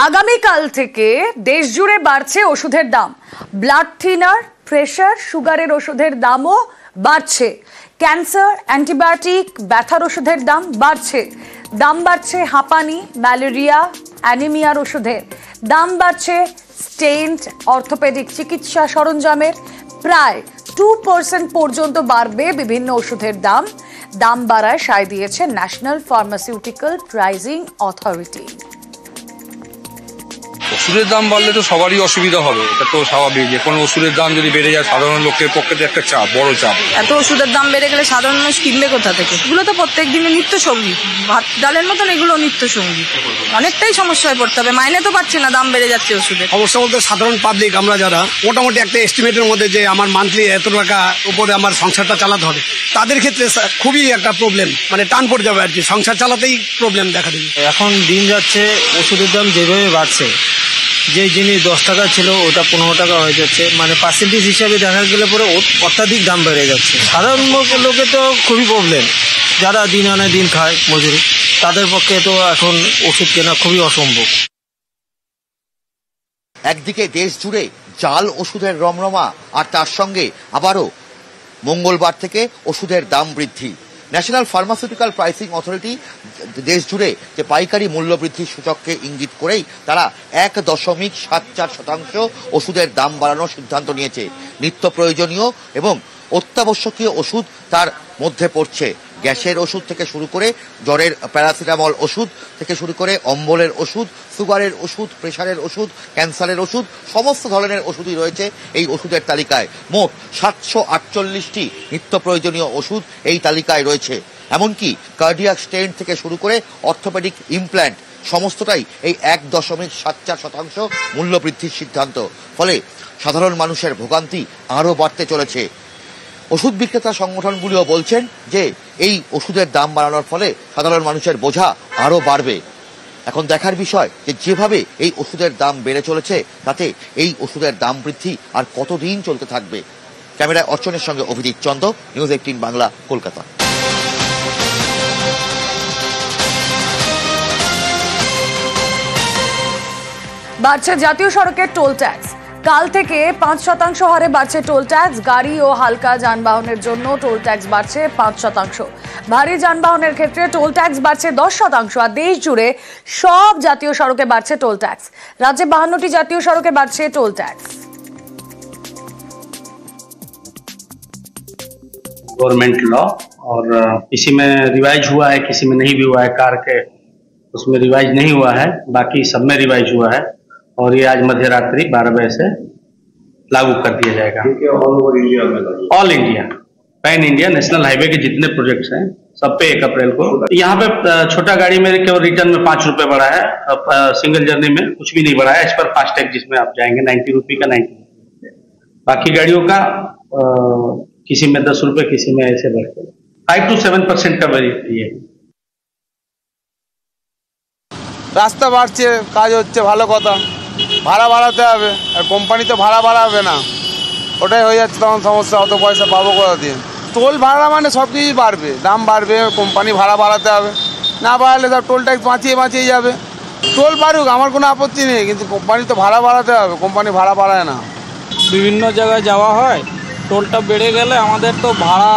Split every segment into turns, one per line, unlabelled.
আগামীকাল থেকে দেশ জুড়ে বাড়ছে ওষুধের দাম। ব্লাড থিনার, প্রেশার, সুগারের ওষুধের দামও বাড়ছে। ক্যান্সার, অ্যান্টিবায়োটিক, ব্যথার ওষুধের দাম বাড়ছে। দাম বাড়ছে হাঁপানি, ম্যালেরিয়া, অ্যানিমিয়ার ওষুধের দাম বাড়ছে। স্টেন্ট, অর্থোপেডিক চিকিৎসা সরঞ্জামের প্রায় 2% পর্যন্ত বাড়বে বিভিন্ন ওষুধের দাম। দাম বাড়ায় সায় দিয়েছে ন্যাশনাল ফার্মাসিউটিক্যাল প্রাইজিং অথরিটি।
ওষুধের দাম বাড়লে তো সবারই অসুবিধা হবে, এটা তো স্বাভাবিক। যে কোনো ওষুধের দাম যদি বেড়ে যায় সাধারণ লোকের পক্ষে তো একটা চাপ, বড় চাপ।
এত ওষুধের দাম বেড়ে গেলে সাধারণ মানুষ কিনবে কোথা থেকে? এগুলো তো প্রত্যেক দিনে নিত্য সঙ্গী, ভাত ডালের মতন এগুলো নিত্য সঙ্গী। অনেকটাই সমস্যায় পড়তে হবে, মাইনে তো পাচ্ছে না, দাম বেড়ে যাচ্ছে ওষুধের।
অবশ্য বলতে সাধারণ পাবলিক আমরা যারা মোটামুটি একটা এস্টিমেটের মধ্যে যে আমার মান্থলি এত টাকা উপরে আমার সংসারটা চালাতে হবে, তাদের ক্ষেত্রে খুবই একটা প্রবলেম, মানে টান পড়ে যাবে আর কি, সংসার চালাতেই প্রবলেম দেখা দেবে।
এখন দিন যাচ্ছে ওষুধের দাম যেভাবে বাড়ছে, যে জিনিস 10 টাকা ছিল ওটা 15 টাকা হয়ে যাচ্ছে, মানে পার্সেন্টেজ হিসাবে দেখা গেলে পরে অত্যাধিক দাম বেড়ে যাচ্ছে। সাধারণ লোকে তো খুবই প্রবলেম, যারা দিন আনে দিন খায় মজুরি, তাদের পক্ষে তো এখন ওষুধ কেনা খুবই অসম্ভব।
একদিকে দেশ জুড়ে জাল ওষুধের রমরমা, আর তার সঙ্গে আবারও মঙ্গলবার থেকে ওষুধের দাম বৃদ্ধি। ন্যাশনাল ফার্মাসিউটিক্যাল প্রাইসিং অথরিটি দেশ জুড়ে যে পাইকারি মূল্য বৃদ্ধির সূচককে ইঙ্গিত করেই তারা 1.74% ওষুধের দাম বাড়ানোর সিদ্ধান্ত নিয়েছে। নিত্য প্রয়োজনীয় এবং অত্যাবশ্যকীয় ওষুধ তার মধ্যে পড়ছে। গ্যাসের ওষুধ থেকে শুরু করে জ্বরের প্যারাসিটামল ওষুধ থেকে শুরু করে অম্বলের ওষুধ, সুগারের ওষুধ, প্রেশারের ওষুধ, ক্যান্সারের ওষুধ, সমস্ত ধরনের ওষুধই রয়েছে এই ওষুধের তালিকায়। মোট 748টি নিত্য প্রয়োজনীয় ওষুধ এই তালিকায় রয়েছে। এমনকি কার্ডিয়াক স্টেন্ট থেকে শুরু করে অর্থোপেডিক ইমপ্ল্যান্ট সমস্তটাই এই 1.74% মূল্য বৃদ্ধির সিদ্ধান্ত। ফলে সাধারণ মানুষের ভোগান্তি আরও বাড়তে চলেছে। ওষুধ বিক্রেতা সংগঠনগুলিও বলছেন যে এই ওষুধের দাম বাড়ানোর ফলে সাধারণ মানুষের বোঝা আরও বাড়বে। এখন দেখার বিষয় যে যেভাবে এই ওষুধের দাম বেড়ে চলেছে তাতে এই ওষুধের দাম বৃদ্ধি আর কতদিন চলতে থাকবে। ক্যামেরায় অর্চনের সঙ্গে অভিজিৎ চন্দ, নিউজ 18 বাংলা, কলকাতা।
বাড়ছে জাতীয় সড়কের টোল ট্যাক্স। কাল থেকে 5% হারে বাড়ছে টোল ট্যাক্স। গাড়ি ও হালকা যানবাহনের জন্য টোল ট্যাক্স বাড়ছে 5%। ভারী যানবাহনের ক্ষেত্রে টোল ট্যাক্স বাড়ছে 10%। আর দেশ জুড়ে সব জাতীয় সড়কে বাড়ছে টোল ট্যাক্স। রাজ্যে 52টি জাতীয় সড়কে বাড়ছে টোল ট্যাক্স।
गवर्नमेंट लॉ और किसी में रिवाइज हुआ है, किसी में नहीं भी हुआ है। कार के उसमें रिवाइज नहीं हुआ है, बाकी सब में रिवाइज हुआ है और ये आज मध्य रात्रि 12 बजे से लागू कर दिया जाएगा। All India, pan India, national highway के जितने प्रोजेक्ट्स हैं सब पे 1 अप्रैल को। यहाँ पे छोटा गाड़ी में केवल रिटर्न में 5 रुपए बढ़ा है, सिंगल जर्नी में कुछ भी नहीं बढ़ा है। इस पर फास्टैग जिसमें आप जाएंगे 90 रुपये का 90 रुपये। बाकी गाड़ियों का किसी में 10 रुपए, किसी में ऐसे बढ़ते 5 to 7% का ये।
রাস্তা বাড়ছে, কাজ হচ্ছে, ভালো কথা। ভাড়া বাড়াতে হবে, আর কোম্পানি তো ভাড়া বাড়াবে না, ওটাই হয়ে যাচ্ছে তখন সমস্যা। অত পয়সা পাবো কোথা দিয়ে? টোল ভাড়া মানে সব কিছুই বাড়বে, দাম বাড়বে, কোম্পানি ভাড়া বাড়াতে হবে। না বাড়ালে তার টোল ট্যাক্স বাঁচিয়ে যাবে। টোল বাড়ুক, আমার কোনো আপত্তি নেই, কিন্তু কোম্পানি তো ভাড়া বাড়াতে হবে, কোম্পানি ভাড়া বাড়ায় না।
বিভিন্ন জায়গায় যাওয়া হয়, টোলটা বেড়ে গেলে আমাদের তো ভাড়া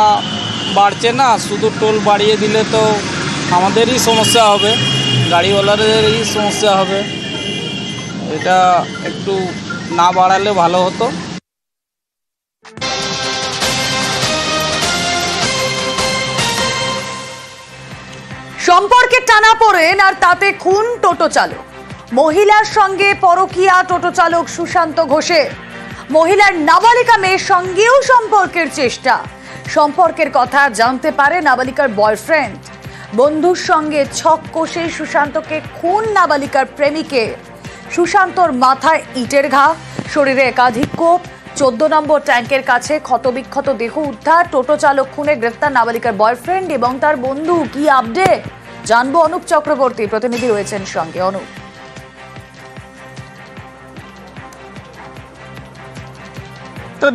বাড়ছে না, শুধু টোল বাড়িয়ে দিলে তো আমাদেরই সমস্যা হবে, গাড়িওয়ালাদেরই সমস্যা হবে। এটা একটু না বাড়ালে ভালো হতো।
সম্পর্কে টানাপোড়েন আর তাতে খুন টোটো চালক। মহিলার সঙ্গে পরকীয়া টোটো চালক সুশান্ত ঘোষের। মহিলার নাবালিকা মেয়ের সঙ্গেও সম্পর্কের চেষ্টা। সম্পর্কের কথা জানতে পারে নাবালিকার বয়ফ্রেন্ড। বন্ধুর সঙ্গে ছক কষে সুশান্তকে খুন নাবালিকার প্রেমিকের। সুশান্তর মাথায় ইটের ঘা, শরীরে একাধিক কোপ। 14 নম্বর ট্যাঙ্কের কাছে ক্ষতবিক্ষত দেহ উদ্ধার। টোটো চালক খুনে গ্রেফতার নাবালিকার বয়ফ্রেন্ড এবং তার বন্ধু। কি আপডেট জানবো অনুপ চক্রবর্তী, প্রতিনিধি রয়েছেন সঙ্গে। অনুপ,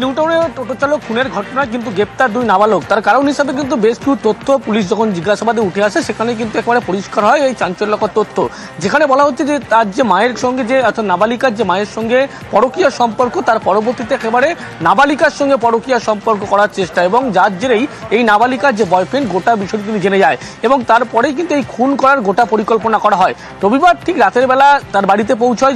নিউ টাউনে টোটো চালক খুনের ঘটনায় কিন্তু গ্রেপ্তার 2 নাবালক। তার কারণ হিসাবে কিন্তু বেশ কিছু তথ্য পুলিশ যখন জিজ্ঞাসাবাদে উঠে আসে সেখানে কিন্তু একেবারে পরিষ্কার হয় এই চাঞ্চল্যকর তথ্য, যেখানে বলা হচ্ছে যে তার যে মায়ের সঙ্গে যে অর্থাৎ নাবালিকার যে মায়ের সঙ্গে পরকীয়া সম্পর্ক, তার পরবর্তীতে একেবারে নাবালিকার সঙ্গে পরকীয়া সম্পর্ক করার চেষ্টা, এবং যার জেরেই এই নাবালিকার যে বয়ফ্রেন্ড গোটা বিষয়টি তিনি জেনে যায় এবং তারপরেই কিন্তু এই খুন করার গোটা পরিকল্পনা করা হয়। রবিবার ঠিক রাতের বেলা তার বাড়িতে পৌঁছয়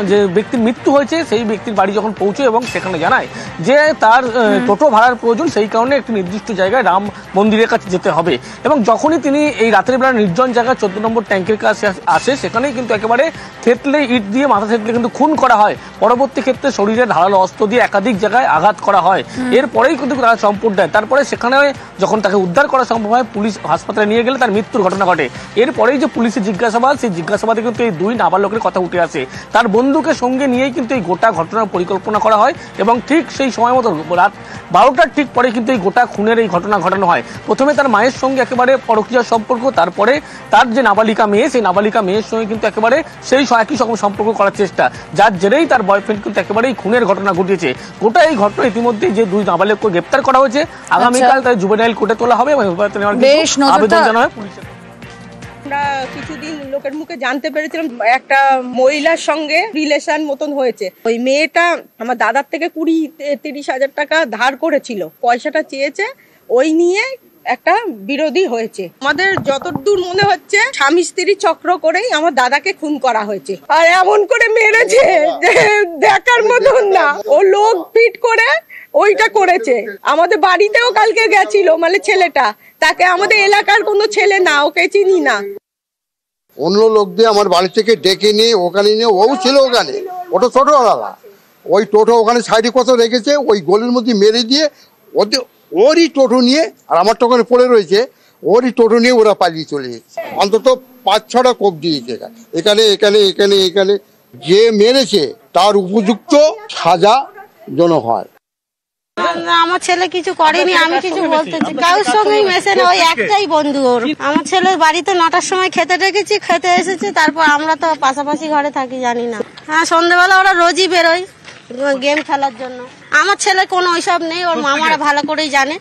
যে ব্যক্তির মৃত্যু হয়েছে, সেই ব্যক্তির বাড়ি যখন পৌঁছে এবং সেখানে জানায় যে তার টোটো ভাড়ার প্রয়োজন, সেই কারণে একটি নির্দিষ্ট জায়গায় রাম মন্দিরের কাছে যেতে হবে। এবং যখনই তিনি এই রাতের বেলা নির্জন জায়গায় 14 নম্বর ট্যাঙ্কের কাছে আসে, সেখানেই কিন্তু একেবারে থেতলে ইট দিয়ে মাথা থেতলে কিন্তু খুন করা হয়। পরবর্তী ক্ষেত্রে শরীরে ধারালো অস্ত্র দিয়ে একাধিক জায়গায় আঘাত করা হয়। এরপরেই কিন্তু তারা সম্পদ দেয়। তারপরে সেখানে যখন তাকে উদ্ধার করা সম্ভব হয়, পুলিশ হাসপাতালে নিয়ে গেলে তার মৃত্যুর ঘটনা ঘটে। এরপরেই যে পুলিশের জিজ্ঞাসাবাদ, সেই জিজ্ঞাসাবাদে কিন্তু এই 2 নাবালকের কথা উঠে আসে। তার বন্ধুকে সঙ্গে নিয়েই কিন্তু এই গোটা ঘটনার পরিকল্পনা করা হয় এবং ঠিক সেই সময় মতো রাত 12টার ঠিক পরে কিন্তু এই গোটা খুনের এই ঘটনা ঘটানো হয়। প্রথমে তার মায়ের সঙ্গে একেবারে পরকীয়া সম্পর্ক, তারপরে তার যে নাবালিকা মেয়ে, সেই নাবালিকা মেয়ের সঙ্গে কিন্তু একেবারে সেই একই রকম সম্পর্ক করার চেষ্টা, যার জেরেই তার বয়ফ্রেন্ড কিন্তু একেবারে এই খুনের ঘটনা ঘটিয়েছে। গোটা এই ঘটনা ইতিমধ্যে যে 2 নাবালককে গ্রেপ্তার করা হয়েছে, আগামীকাল তার জুভেনাইল কোর্টে তোলা হবে এবং আবেদন জানানো হবে পুলিশের।
আমরা কিছুদিন লোকের মুখে জানতে পেরেছিলাম একটা মহিলার সঙ্গে রিলেশন মতন হয়েছে। ওই মেয়েটা আমার দাদার থেকে 20-30 হাজার টাকা ধার করেছিল, পয়সাটা চেয়েছে, ওই নিয়ে একটা বিরোধী হয়েছে। আমাদের যতদূর মনে হচ্ছে স্বামী স্ত্রী চক্র করেই আমার দাদাকে খুন করা হয়েছে, আর এমন করে মেরেছে যে দেখার মতন না। ও লোক ফিট করে ওইটা করেছে। আমাদের বাড়িতেও কালকে গেছিল, মানে ছেলেটা, তাকে আমাদের এলাকার কোনো ছেলে না, ওকে চিনি না।
অন্য লোক দিয়ে আমার বাড়ি থেকে ডেকে নিয়ে ওখানে নিয়ে, ও ছিল ওখানে, ওটা টোটোওয়ালা, ওই টোটো ওখানে সাইডে কত রেখেছে, ওই গলির মধ্যে মেরে দিয়ে ওরই টোটো নিয়ে, আর আমার তো ওখানে পড়ে রয়েছে, ওরই টোটো নিয়ে ওরা পালিয়ে চলে যাচ্ছে। অন্তত 5-6টা কোপ দিয়েছে এখানে এখানে এখানে এখানে। যে মেরেছে তার উপযুক্ত সাজা যেন হয়।
আমার ছেলে কিছু করেনি, আমি কিছু বলতে চাই, কারোর সঙ্গে মেশে না, ওই একটাই বন্ধু ওর। আমার ছেলের বাড়িতে 9টার সময় খেতে ডেকেছি, খেতে এসেছে, তারপর আমরা তো পাশাপাশি ঘরে থাকি, জানি না। হ্যাঁ, সন্ধ্যেবেলা ওরা রোজই বেরোয় গেম খেলার জন্য। আমার ছেলে কোনো ওইসব নেই, ওর মামারা ভালো করেই জানে।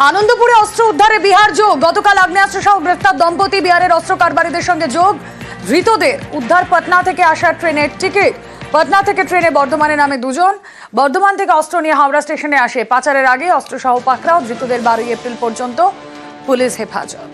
আনন্দপুরে অস্ত্র উদ্ধারে বিহার যোগ। গতকাল আগ্নেয়াস্ত্র সহ গ্রেফতার দম্পতি, বিহারের অস্ত্র কারবারিদের সঙ্গে যোগ। ধৃতদের উদ্ধার পাটনা থেকে আসা ট্রেনের টিকিট। পাটনা থেকে ট্রেনে বর্ধমানে নামে 2 জন। বর্ধমান থেকে অস্ত্র নিয়ে হাওড়া স্টেশনে আসে। পাচারের আগে অস্ত্র সহ পাকড়াও। ধৃতদের 12 এপ্রিল পর্যন্ত পুলিশ হেফাজত।